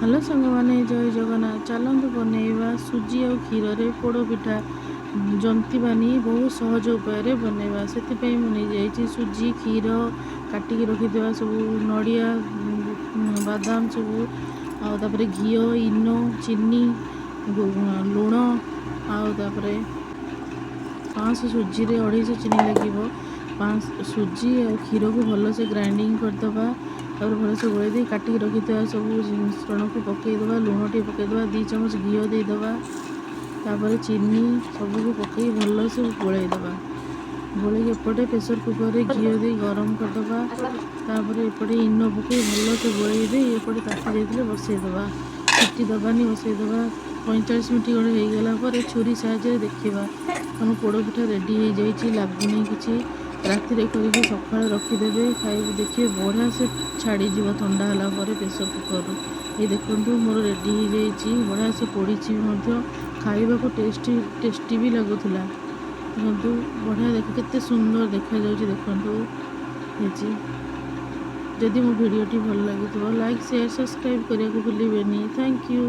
Hello सांग मैंने जय जगन्नाथ चलतु बनैबा सुजी और क्षीर रे पोड़ पिठा जंतीबानी बहुत सहज उपाय बनैबा से मुझे सुजी क्षीर काटिक रखिद सब नड़िया बादाम सब आउे घी इनो चीनी लुण आउे 500 सुजी रे 250 चीनी लगे 5 सुजी और क्षीर को भलसे ग्राइंडिंग करदे और भलसे गोल दी काटिक रखिद सब मिश्रण को पकईदे लुण टे पकईदे 2 चम्मच घी देदेबा तापर चीनी सबको पकई भलसे गोलैदे गोल एपटे प्रेसर कुकर रे घी दे गरम करदे तापर एपटे इनो पकई भलसे गोल दे एपटे ताती जाइए बसईदे सीटी दबानी बसईदे 45 मिनट खंडे होगला पर छुरी साहाଯ୍य देखा आम पोड़ पिठा रेडी हो जाइए लगुनि कि राति करके सका रखिदेवे खाइबे देखिए बढ़िया से छाड़ीज थंडा है प्रेसर कुकर ये देखूँ मोर रेडी हो जाइए बढ़िया से पोड़ी खाइबा को टेस्टी भी लगुला देखो बढ़िया देख के सुंदर देखा देखूँ जदि मो भिडियोटी भल लगी लाइक शेयर सब्सक्राइब करने को भूलें। Thank you.